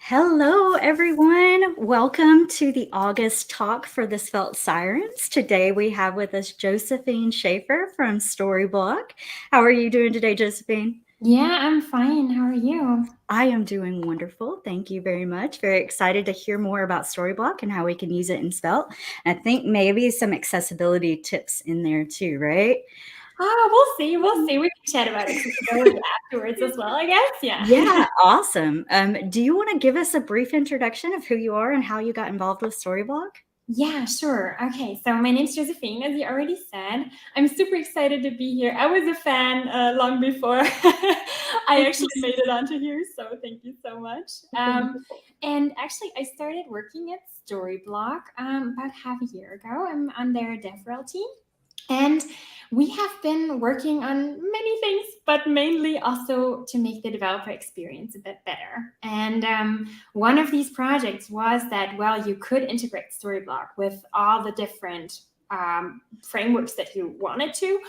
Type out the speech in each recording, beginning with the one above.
Hello, everyone. Welcome to the August talk for the Svelte Sirens. Today we have with us Josefine Schaefer from Storyblok. How are you doing today, Josephine? Yeah, I'm fine. How are you? I am doing wonderful. Thank you very much. Very excited to hear more about Storyblok and how we can use it in Svelte. I think maybe some accessibility tips in there too, right? We'll see. We'll see. We can chat about accessibility afterwards as well, I guess. Yeah. Yeah, awesome. Do you want to give us a brief introduction of who you are and how you got involved with Storyblok? Yeah, sure. Okay, so my name's Josephine, as you already said. I'm super excited to be here. I was a fan long before I actually made it onto here, so thank you so much. And actually, I started working at Storyblok about half a year ago. I'm on their DevRel team. And we have been working on many things, but mainly also to make the developer experience a bit better. And one of these projects was that, well, you could integrate Storyblok with all the different frameworks that you wanted to,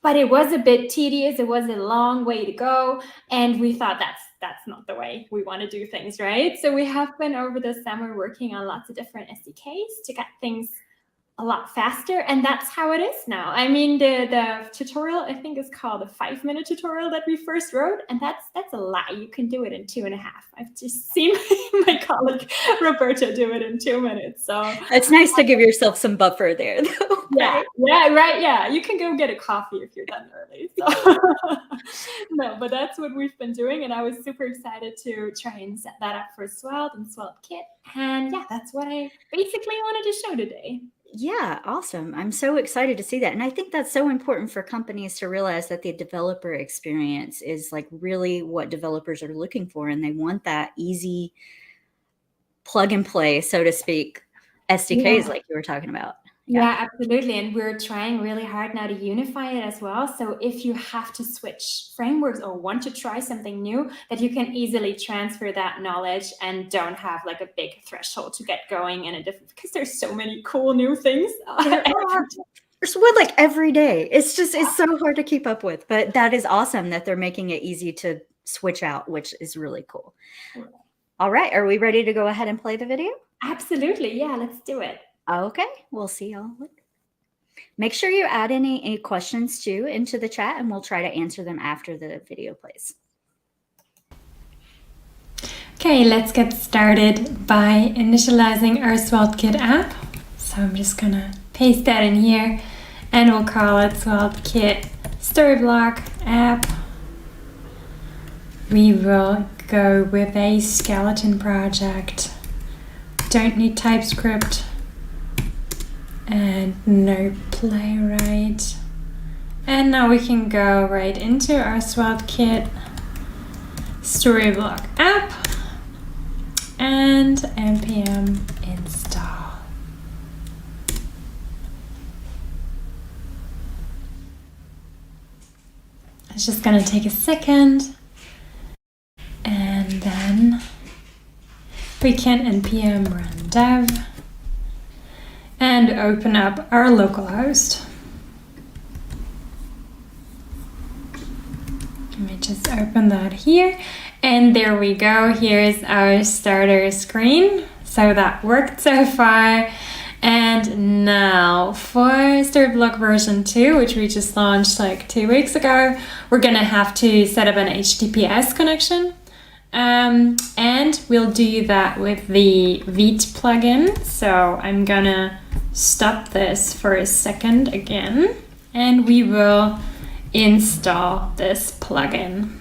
but it was a bit tedious. It was a long way to go. And we thought that's not the way we want to do things, right? So we have been over the summer working on lots of different SDKs to get things a lot faster, and that's how it is now. I mean, the tutorial, I think, is called a 5-minute tutorial that we first wrote, and that's a lie. You can do it in 2.5. I've just seen my colleague Roberta do it in 2 minutes. So it's nice to give yourself some buffer there, though. Yeah, right. Yeah, you can go get a coffee if you're done early. So no, but that's what we've been doing, and I was super excited to try and set that up for Svelte and SvelteKit, and yeah, that's what I basically wanted to show today. Yeah, awesome. I'm so excited to see that. And I think that's so important for companies to realize that the developer experience is like really what developers are looking for. And they want that easy plug and play, so to speak, SDKs like you were talking about. Yeah, absolutely. And we're trying really hard now to unify it as well. So if you have to switch frameworks or want to try something new, that you can easily transfer that knowledge and don't have like a big threshold to get going in a different, because there's so many cool new things. There's one like every day. It's so hard to keep up with, but that is awesome that they're making it easy to switch out, which is really cool. All right. Are we ready to go ahead and play the video? Absolutely. Yeah, let's do it. Okay, we'll see y'all. Make sure you add any questions too into the chat, and we'll try to answer them after the video plays. Okay, let's get started by initializing our SvelteKit app. So I'm just gonna paste that in here, and we'll call it SvelteKit Storyblok app. We will go with a skeleton project. Don't need TypeScript. And no playwright. And now we can go right into our SvelteKit Storyblok app and npm install. It's just going to take a second, and then we can npm run dev and open up our localhost. Let me just open that here, and there we go. Here's our starter screen. So that worked so far. And now for Storyblok version 2, which we just launched like 2 weeks ago, we're gonna have to set up an HTTPS connection. And we'll do that with the Vite plugin. So I'm gonna stop this for a second again, and we will install this plugin.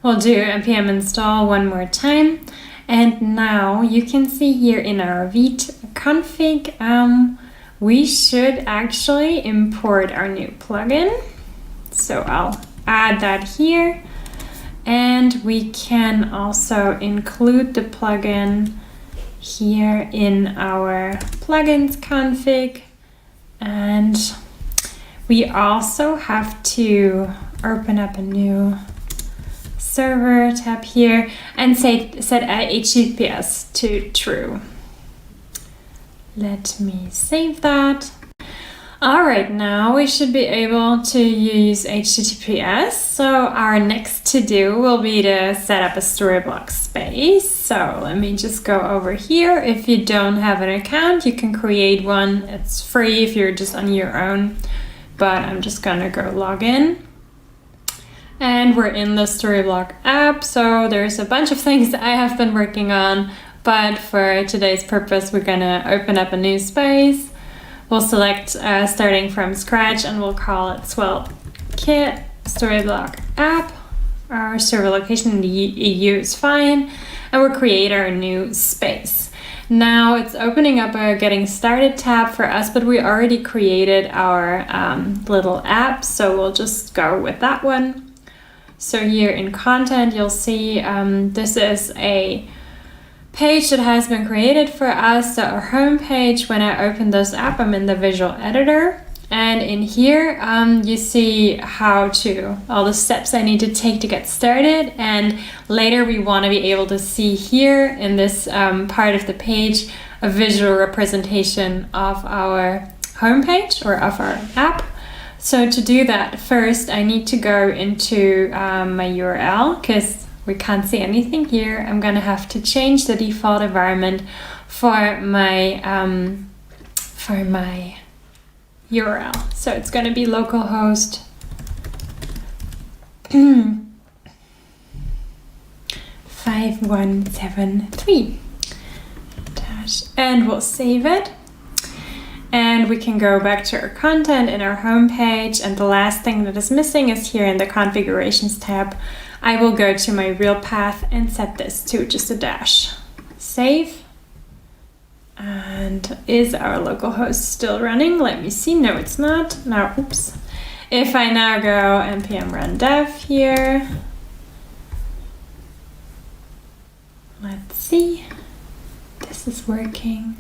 We'll do npm install one more time. And now you can see here in our Vite config, we should actually import our new plugin. So I'll add that here. And we can also include the plugin here in our plugins config. And we also have to open up a new server tab here and set HTTPS to true. Let me save that. All right, now we should be able to use HTTPS. So our next to do will be to set up a Storyblok space. So let me just go over here. If you don't have an account, you can create one. It's free if you're just on your own, but I'm just gonna go log in. And we're in the Storyblok app. So there's a bunch of things that I have been working on, but for today's purpose, we're gonna open up a new space. We'll select starting from scratch and we'll call it SvelteKit Storyblok app. Our server location in the EU is fine. And we'll create our new space. Now it's opening up a getting started tab for us, but we already created our little app. So we'll just go with that one. So here in content, you'll see this is a page that has been created for us. So our home page, when I open this app, I'm in the visual editor, and in here you see all the steps I need to take to get started, and later we want to be able to see here in this part of the page a visual representation of our home page or of our app. So to do that, first I need to go into my URL because we can't see anything here. I'm gonna have to change the default environment for my URL. So it's gonna be localhost 5173 and we'll save it. And we can go back to our content in our home page, and the last thing that is missing is here in the configurations tab. I will go to my real path and set this to just a dash. Save. And is our localhost still running? Let me see. No, it's not. Now, oops. If I now go npm run dev here, let's see. This is working.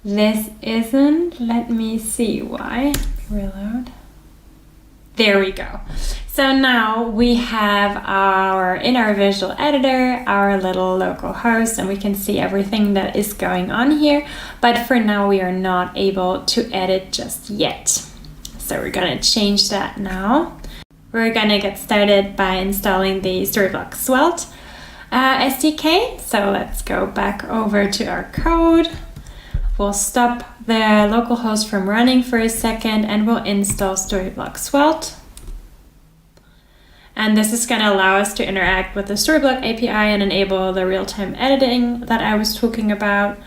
This isn't. Let me see why. Reload. There we go. So now we have in our visual editor, our little local host, and we can see everything that is going on here. But for now, we are not able to edit just yet. So we're gonna change that now. We're gonna get started by installing the Storyblok Svelte SDK. So let's go back over to our code. We'll stop the localhost from running for a second and we'll install Storyblok Svelte. And this is going to allow us to interact with the Storyblok API and enable the real-time editing that I was talking about.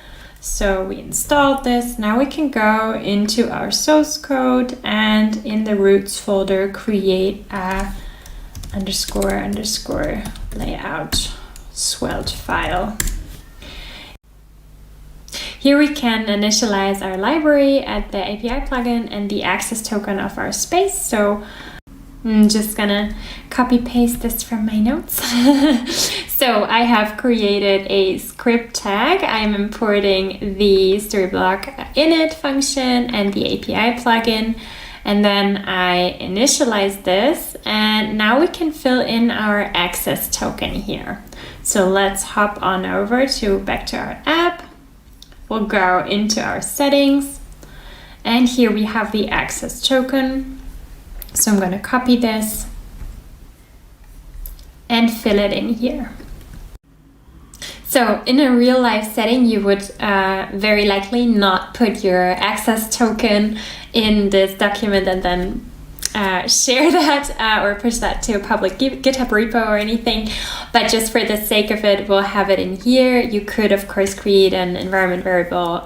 So we installed this. Now we can go into our source code and in the roots folder create a __ layout Svelte file. Here we can initialize our library at the API plugin and the access token of our space. So I'm just gonna copy paste this from my notes. So I have created a script tag. I'm importing the Storyblok init function and the API plugin. And then I initialize this, and now we can fill in our access token here. So let's hop on over back to our app. We'll go into our settings, and here we have the access token. So I'm going to copy this and fill it in here. So in a real life setting, you would very likely not put your access token in this document and then share that or push that to a public GitHub repo or anything. But just for the sake of it, we'll have it in here. You could, of course, create an environment variable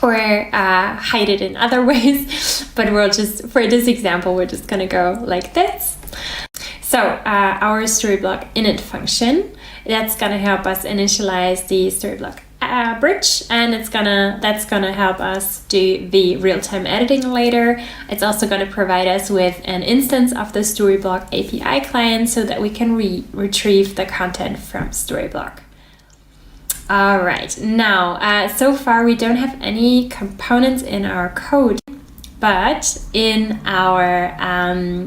or hide it in other ways. But for this example, we're just going to go like this. So our Storyblok init function, that's going to help us initialize the Storyblok bridge, and that's gonna help us do the real-time editing later. It's also going to provide us with an instance of the Storyblok API client so that we can retrieve the content from Storyblok. All right, now so far we don't have any components in our code, but in our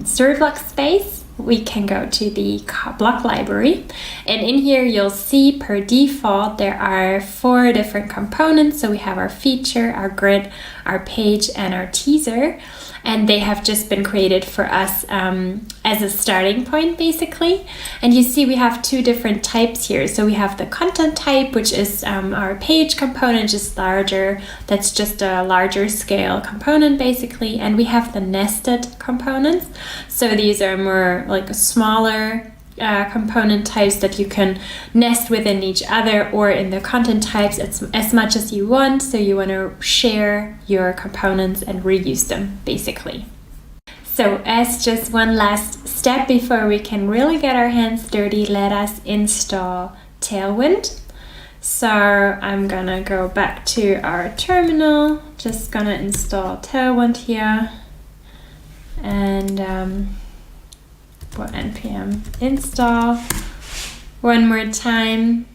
Storyblok space we can go to the block library, and in here you'll see per default there are 4 different components. So we have our feature, our grid, our page, and our teaser, and they have just been created for us as a starting point basically. And you see we have 2 different types here. So we have the content type, which is our page component, just larger, that's just a larger scale component basically, and we have the nested components. So these are more like a smaller component types that you can nest within each other, or in the content types as much as you want. So you want to share your components and reuse them basically. So as just one last step before we can really get our hands dirty, let us install Tailwind. So I'm gonna go back to our terminal, just gonna install Tailwind here, and for npm install one more time.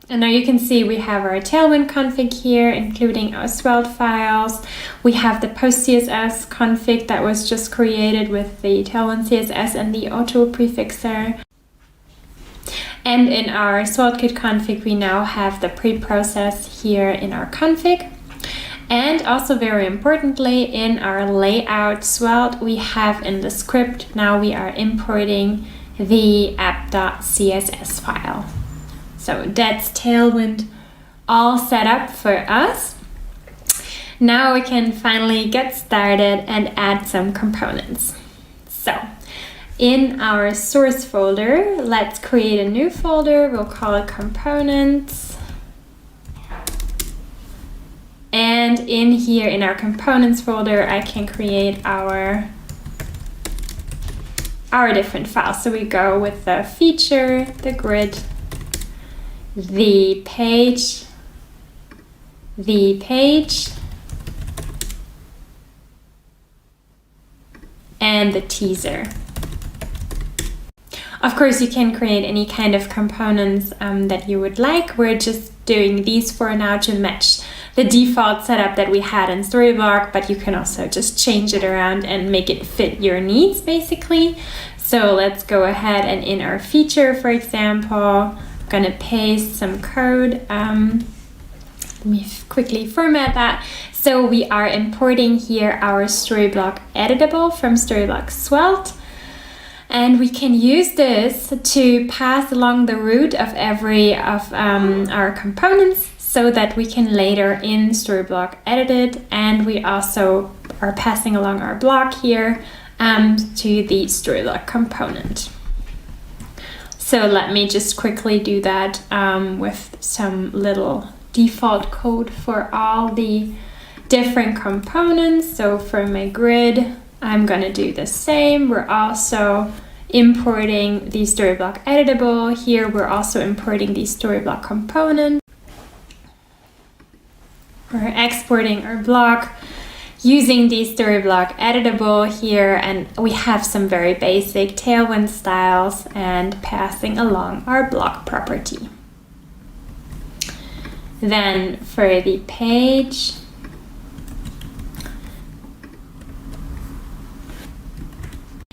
And now you can see we have our Tailwind config here, including our Svelte files. We have the post CSS config that was just created with the Tailwind CSS and the auto prefixer. And in our SvelteKit config, we now have the pre-process here in our config. And also very importantly, in our layout Svelte, we have in the script, now we are importing the app.css file. So that's Tailwind all set up for us. Now we can finally get started and add some components. So in our source folder, let's create a new folder. We'll call it components. And in here, in our components folder, I can create our different files. So we go with the feature, the grid, the page, and the teaser. Of course, you can create any kind of components that you would like. We're just doing these for now to match the default setup that we had in Storyblok, but you can also just change it around and make it fit your needs basically. So let's go ahead, and in our feature, for example, I'm gonna paste some code. Let me quickly format that. So we are importing here our Storyblok editable from Storyblok Svelte. And we can use this to pass along the root of every of our components, so that we can later in Storyblok edit it. And we also are passing along our block here to the Storyblok component. So let me just quickly do that with some little default code for all the different components. So for my grid, I'm gonna do the same. We're also importing the Storyblok editable. Here we're also importing the Storyblok component. We're exporting our block using the Storyblok editable here, and we have some very basic Tailwind styles and passing along our block property. Then for the page,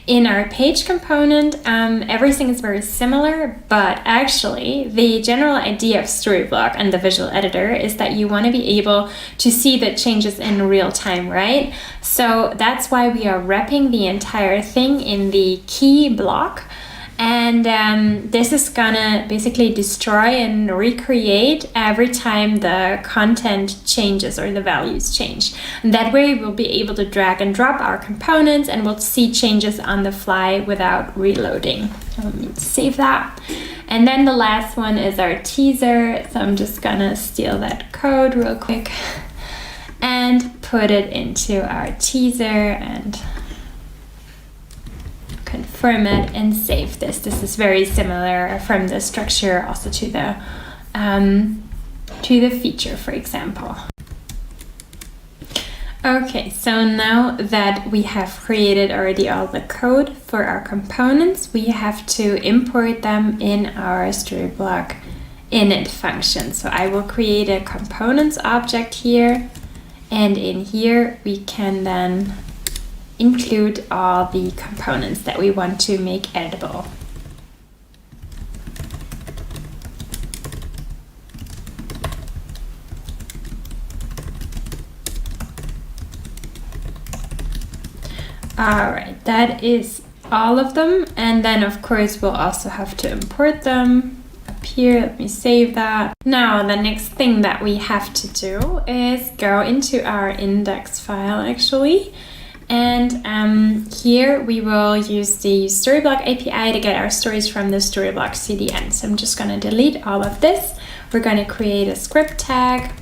in our page component, everything is very similar, but actually the general idea of Storyblok and the visual editor is that you want to be able to see the changes in real time, right? So that's why we are wrapping the entire thing in the key block. And this is gonna basically destroy and recreate every time the content changes or the values change. And that way we'll be able to drag and drop our components, and we'll see changes on the fly without reloading. So let me save that. And then the last one is our teaser. So I'm just gonna steal that code real quick and put it into our teaser and format and save this. This is very similar from the structure also to the feature, for example. Okay, so now that we have created already all the code for our components, we have to import them in our Storyblok init function. So I will create a components object here, and in here we can then include all the components that we want to make editable. All right, that is all of them. And then of course we'll also have to import them up here. Let me save that. Now the next thing that we have to do is go into our index file actually. And here we will use the Storyblok API to get our stories from the Storyblok CDN. So I'm just going to delete all of this. We're going to create a script tag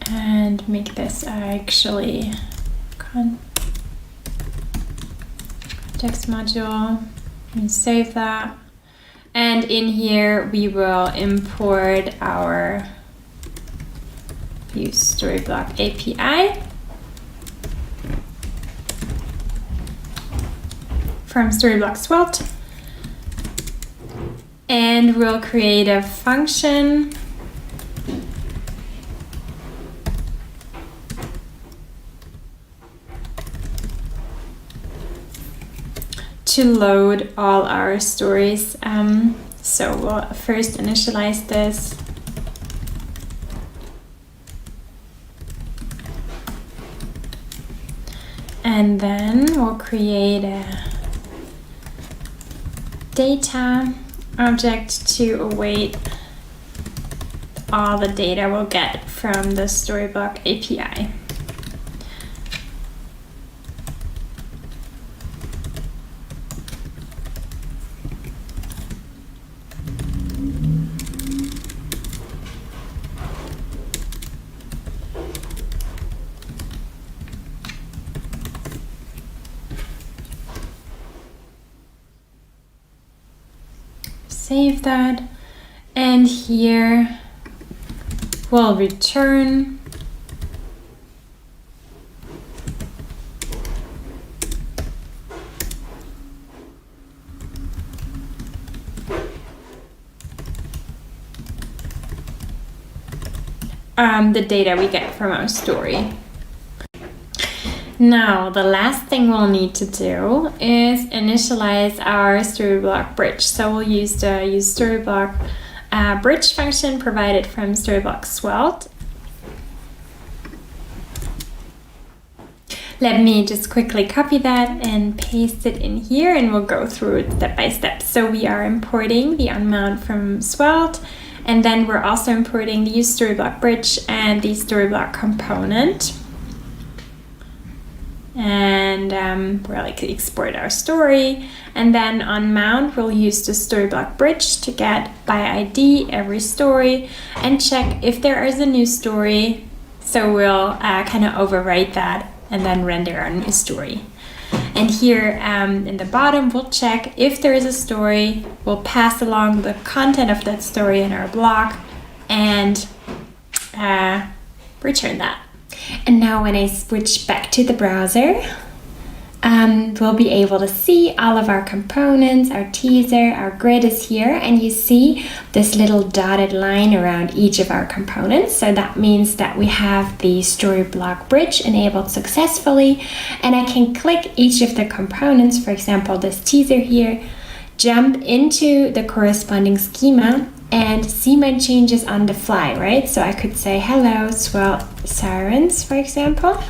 and make this actually text module, and save that. And in here we will import our use Storyblok API from Storyblok Svelte, and we'll create a function to load all our stories. So we'll first initialize this. And then we'll create a data object to await all the data we'll get from the Storyblok API. Save that, and here we'll return the data we get from our story. Now, the last thing we'll need to do is initialize our Storyblok bridge. So we'll use the Storyblok bridge function provided from Storyblok Svelte. Let me just quickly copy that and paste it in here, and we'll go through it step by step. So we are importing the unmount from Svelte, and then we're also importing the Storyblok bridge and the Storyblok component. And we'll export our story, and then on mount we'll use the Storyblok bridge to get by ID every story and check if there is a new story. So we'll kind of overwrite that and then render our new story. And here in the bottom we'll check if there is a story. We'll pass along the content of that story in our block and return that. And now when I switch back to the browser, we'll be able to see all of our components. Our teaser, our grid is here, and you see this little dotted line around each of our components. So that means that we have the Storyblok bridge enabled successfully, and I can click each of the components, for example this teaser here, jump into the corresponding schema and see my changes on the fly, right? So I could say hello Svelte Sirens, for example,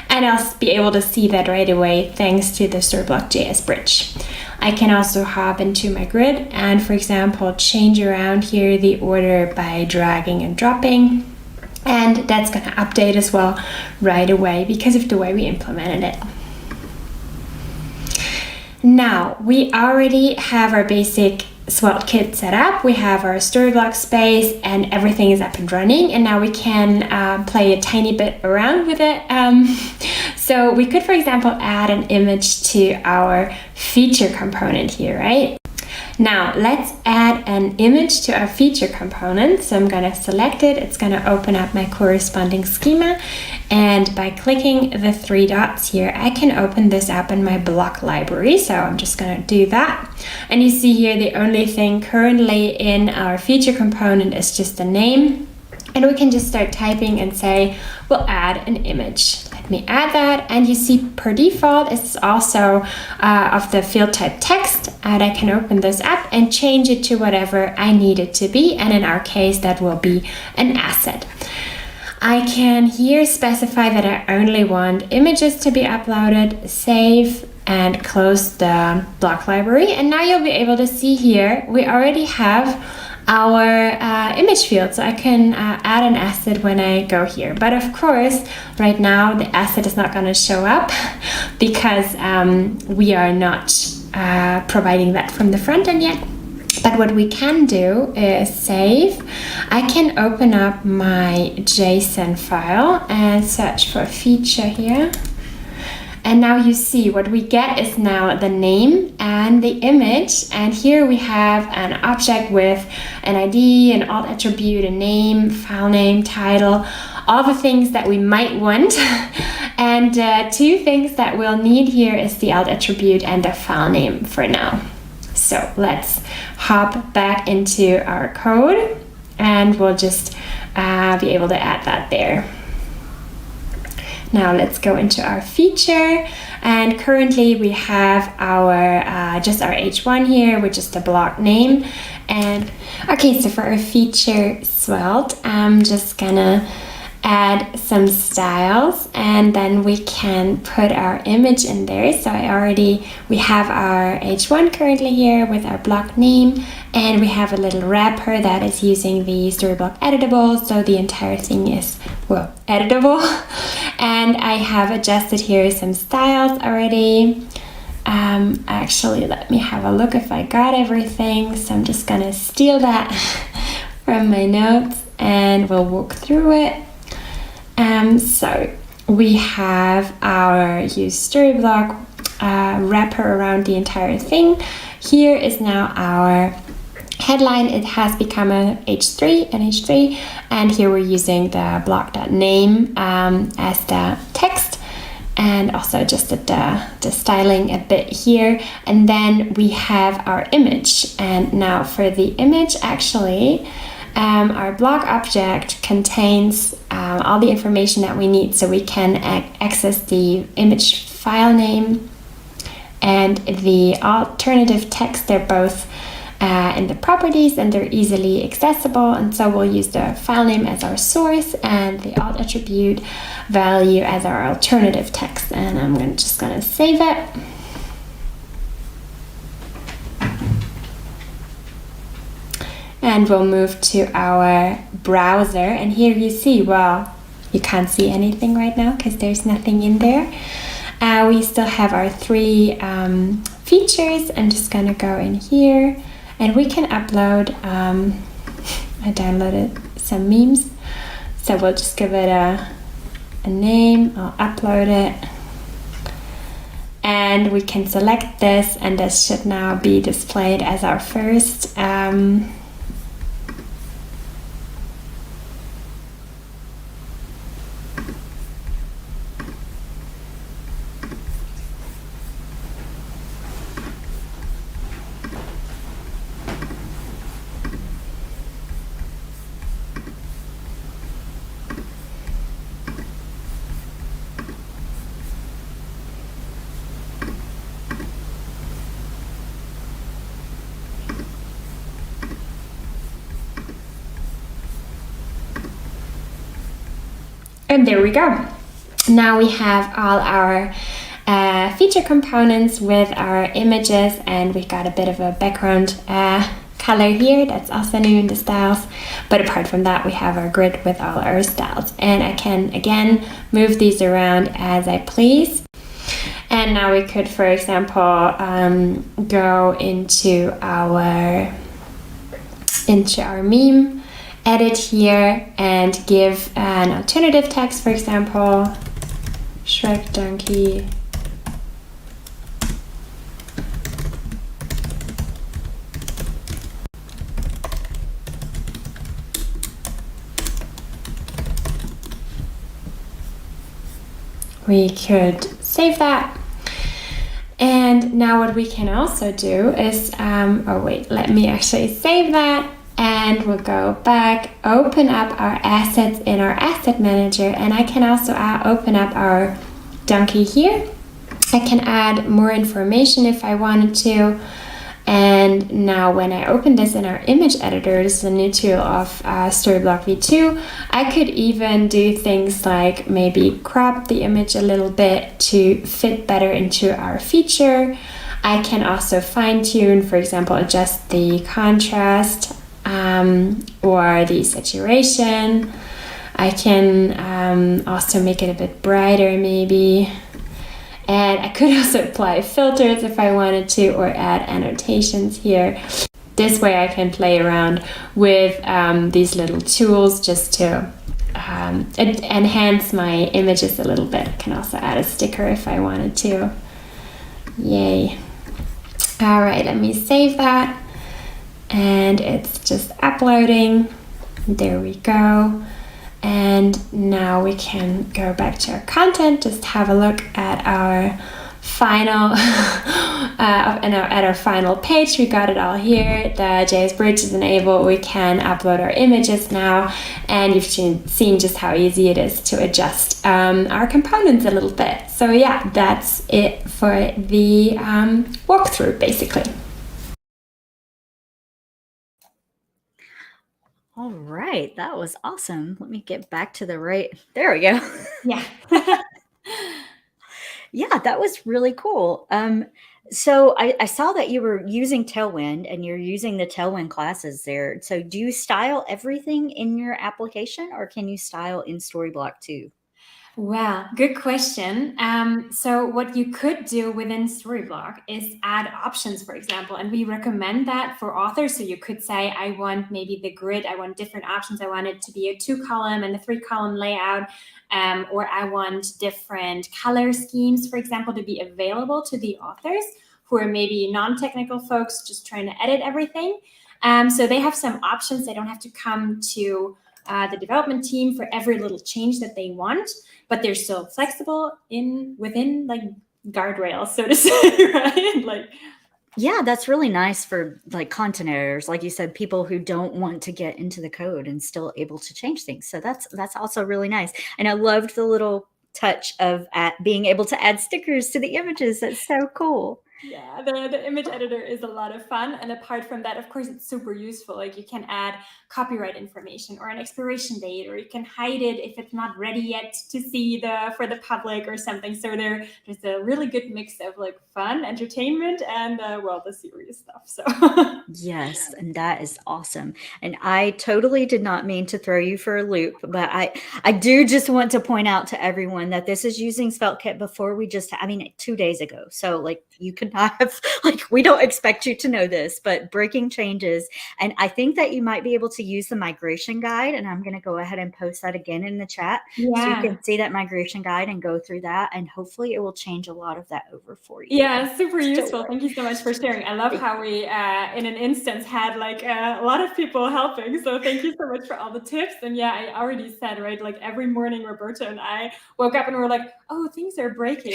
and I'll be able to see that right away thanks to the Storyblok JS bridge. I can also hop into my grid and, for example, change around here the order by dragging and dropping, and that's going to update as well right away because of the way we implemented it. Now, we already have our basic SvelteKit set up. We have our Storyblok space and everything is up and running, and now we can play a tiny bit around with it. So we could, for example, add an image to our feature component here, right? Now let's add an image to our feature component. So I'm going to select it. It's going to open up my corresponding schema, and by clicking the three dots here, I can open this up in my block library. So I'm just going to do that. And you see here the only thing currently in our feature component is just the name. And we can just start typing and say, we'll add an image. Let Let me add that, and you see per default it's also of the field type text, and I can open this up and change it to whatever I need it to be, and in our case that will be an asset. I can here specify that I only want images to be uploaded, save, and close the block library, and now you'll be able to see here we already have our image field, so I can add an asset when I go here. But of course, right now the asset is not going to show up because we are not providing that from the front end yet. But what we can do is save. I can open up my JSON file and search for a feature here. And now you see what we get is now the name and the image, and here we have an object with an ID, an alt attribute, a name, file name, title, all the things that we might want. And two things that we'll need here is the alt attribute and the file name for now. So let's hop back into our code and we'll just be able to add that there. Now let's go into our feature, and currently we have our just our H1 here, which is the block name. And okay, so for our feature Svelte, I'm just gonna add some styles, and then we can put our image in there. So we have our H1 currently here with our block name, and we have a little wrapper that is using the Storyblok editable, so the entire thing is, well, editable. And I have adjusted here some styles already. Actually, let me have a look if I got everything. So I'm just gonna steal that from my notes and we'll walk through it. So we have our use Storyblok wrapper around the entire thing. Here is now our headline. It has become an H3, and here we're using the block.name as the text, and also just the styling a bit here. And then we have our image, and now for the image, actually our block object contains all the information that we need, so we can access the image file name and the alternative text. They're both in the properties and they're easily accessible, and so we'll use the file name as our source and the alt attribute value as our alternative text. And I'm just gonna save it. And we'll move to our browser, and here you see, well, you can't see anything right now because there's nothing in there. We still have our three features. I'm just gonna go in here and we can upload, I downloaded some memes, so we'll just give it a name. I'll upload it, and we can select this, and this should now be displayed as our first and there we go. Now we have all our feature components with our images, and we've got a bit of a background color here that's also new in the styles. But apart from that, we have our grid with all our styles, and I can again move these around as I please. And now we could, for example, go into our meme, edit here, and give an alternative text, for example, Shrek Donkey. We could save that. And now what we can also do is, oh wait, let me actually save that. And we'll go back, open up our assets in our asset manager, and I can also open up our donkey here. I can add more information if I wanted to. And now when I open this in our image editor, this is a new tool of Storyblok V2, I could even do things like maybe crop the image a little bit to fit better into our feature. I can also fine tune, for example, adjust the contrast or the saturation. I can also make it a bit brighter maybe. And I could also apply filters if I wanted to, or add annotations here. This way I can play around with these little tools just to enhance my images a little bit. I can also add a sticker if I wanted to. Yay. All right, let me save that. And it's just uploading. There we go. And now we can go back to our content, just have a look at our final at our final page. We got it all here. The JS Bridge is enabled. We can upload our images now, and you've seen just how easy it is to adjust our components a little bit. So yeah, that's it for the walkthrough basically. All right, that was awesome. Let me get back to the right. There we go. Yeah. Yeah, that was really cool. So I saw that you were using Tailwind and you're using the Tailwind classes there. So do you style everything in your application, or can you style in Storyblok too? Well, good question. So what you could do within Storyblok is add options, for example, and we recommend that for authors. So you could say, I want maybe the grid, I want different options. I want it to be a 2-column and a 3-column layout, or I want different color schemes, for example, to be available to the authors who are maybe non-technical folks just trying to edit everything. So they have some options. They don't have to come to the development team for every little change that they want, but they're still flexible within like guardrails, so to say, right? Like, yeah, that's really nice for like content editors, like you said, people who don't want to get into the code and still able to change things. So that's also really nice. And I loved the little touch of being able to add stickers to the images. That's so cool. Yeah, the image editor is a lot of fun. And apart from that, of course, it's super useful. Like you can add copyright information or an expiration date, or you can hide it if it's not ready yet to see for the public or something. So there's a really good mix of like fun, entertainment, and well, the serious stuff. So yes, and that is awesome. And I totally did not mean to throw you for a loop, but I do just want to point out to everyone that this is using SvelteKit before we just, 2 days ago. So like you could not have, like, we don't expect you to know this, but breaking changes. And I think that you might be able to use the migration guide, and I'm going to go ahead and post that again in the chat. yeah. So you can see that migration guide and go through that, and hopefully it will change a lot of that over for you. Yeah, super useful. Thank you so much for sharing. I love how we, in an instance, had like a lot of people helping. So thank you so much for all the tips. And yeah, I already said, right, like every morning, Roberta and I woke up and we're like, oh, things are breaking.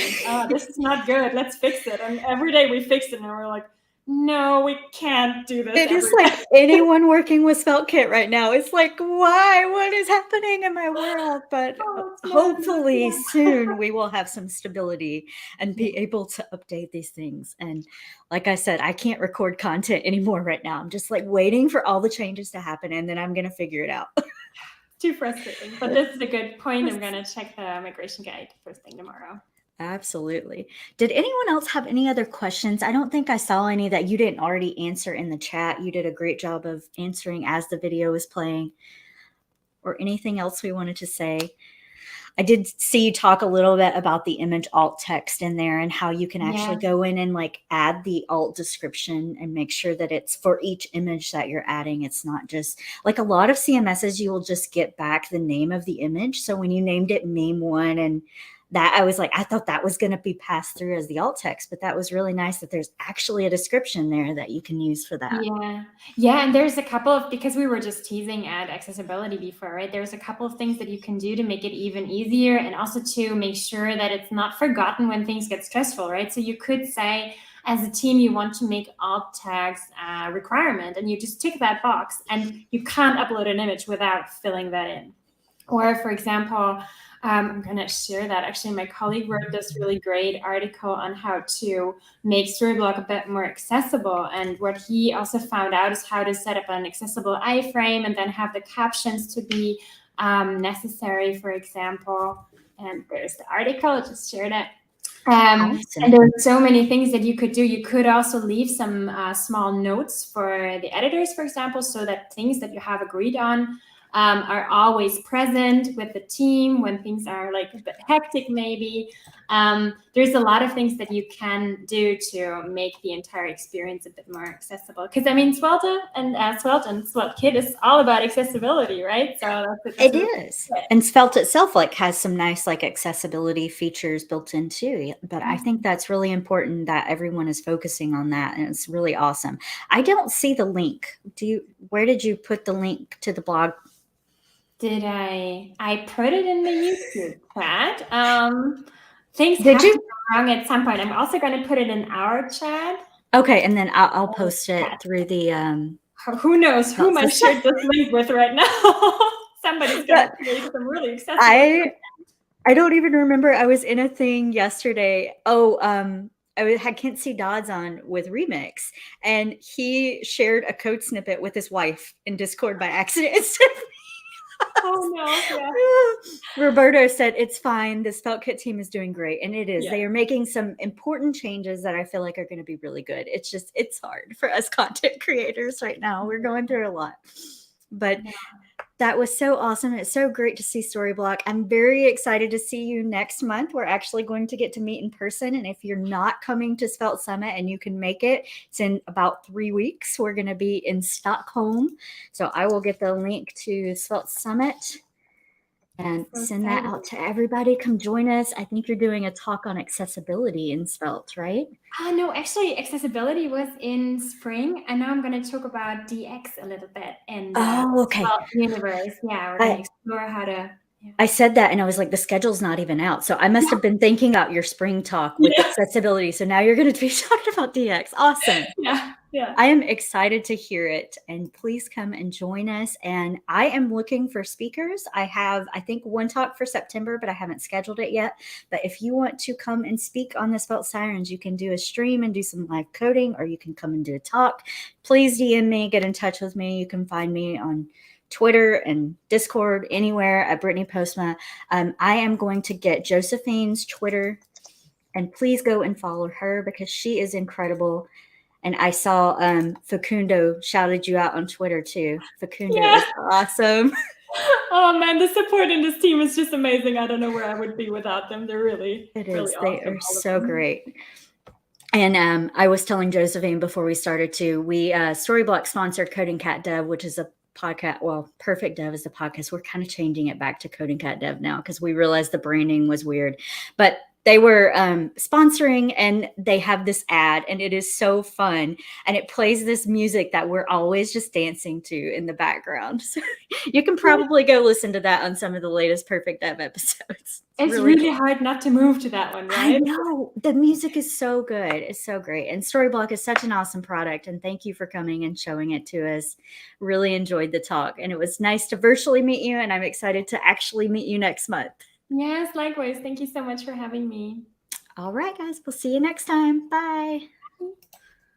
This is not good. Let's fix it. And every day we fix it and we're like, no, we can't do this. It is like anyone working with SvelteKit right now. It's like, why? What is happening in my world? But hopefully soon we will have some stability and be able to update these things. And like I said, I can't record content anymore right now. I'm just like waiting for all the changes to happen, and then I'm going to figure it out. Too frustrating. But this is a good point. I'm going to check the migration guide first thing tomorrow. Absolutely. Did anyone else have any other questions? I don't think I saw any that you didn't already answer in the chat. You did a great job of answering as the video was playing. Or anything else we wanted to say? I did see you talk a little bit about the image alt text in there and how you can actually go in and like add the alt description and make sure that it's for each image that you're adding. It's not just like a lot of CMSs, you will just get back the name of the image. So when you named it meme one and that I was like, I thought that was going to be passed through as the alt text, but that was really nice that there's actually a description there that you can use for that. Yeah, and there's a couple of, because we were just teasing at accessibility before, right? There's a couple of things that you can do to make it even easier, and also to make sure that it's not forgotten when things get stressful, right? So you could say, as a team, you want to make alt tags a requirement, and you just tick that box, and you can't upload an image without filling that in. Or, for example, I'm going to share that. Actually, my colleague wrote this really great article on how to make Storyblok a bit more accessible. And what he also found out is how to set up an accessible iframe and then have the captions to be necessary, for example. And there's the article. I just shared it. Awesome. And there are so many things that you could do. You could also leave some small notes for the editors, for example, so that things that you have agreed on are always present with the team when things are like a bit hectic, maybe. There's a lot of things that you can do to make the entire experience a bit more accessible. Because, I mean, Svelte and SvelteKit is all about accessibility, right? So it is. And Svelte itself like has some nice like accessibility features built in too. But I think that's really important that everyone is focusing on that, and it's really awesome. I don't see the link. Where did you put the link to the blog? Did I put it in the YouTube chat? Things Did have you? to go wrong at some point. I'm also going to put it in our chat. Okay, and then I'll post it through the. Who knows whom I shared this link with right now? Somebody's going to create some really accessible. I don't even remember. I was in a thing yesterday. I had Kinsey Dodds on with Remix, and he shared a code snippet with his wife in Discord by accident instead of me. Oh no! Yeah. Roberto said it's fine. The SvelteKit team is doing great, and it is. Yeah. They are making some important changes that I feel like are going to be really good. It's hard for us content creators right now. We're going through a lot, but that was so awesome. It's so great to see Storyblok. I'm very excited to see you next month. We're actually going to get to meet in person. And if you're not coming to Svelte Summit and you can make it, it's in about 3 weeks. We're going to be in Stockholm. So I will get the link to Svelte Summit and send that out to everybody. Come join us. I think you're doing a talk on accessibility in Svelte, right? No, actually, accessibility was in spring, and now I'm going to talk about DX a little bit in the Svelte universe. Yeah, we're going to explore how to. Yeah. I said that, and I was like, the schedule's not even out. So I must have been thinking about your spring talk with accessibility. So now you're going to be talking about DX. Awesome. Yeah. I am excited to hear it, and please come and join us. And I am looking for speakers. I have, I think, one talk for September, but I haven't scheduled it yet. But if you want to come and speak on the Svelte Sirens, you can do a stream and do some live coding, or you can come and do a talk. Please DM me, get in touch with me. You can find me on Twitter and Discord, anywhere at Brittany Postma. I am going to get Josephine's Twitter, and please go and follow her because she is incredible. And I saw Facundo shouted you out on Twitter too. Facundo is awesome. Oh man, the support in this team is just amazing. I don't know where I would be without them. They're really awesome. They are so great. And I was telling Josephine before we started too, we Storyblok sponsored Coding Cat Dev, which is a podcast. Well, Perfect Dev is the podcast. We're kind of changing it back to Coding Cat Dev now because we realized the branding was weird. But they were sponsoring, and they have this ad, and it is so fun. And it plays this music that we're always just dancing to in the background. So you can probably go listen to that on some of the latest Perfect Dev episodes. It's really hard not to move to that one, right? I know. The music is so good. It's so great. And Storyblok is such an awesome product. And thank you for coming and showing it to us. Really enjoyed the talk. And it was nice to virtually meet you. And I'm excited to actually meet you next month. Yes, likewise. Thank you so much for having me. All right, guys. We'll see you next time. Bye.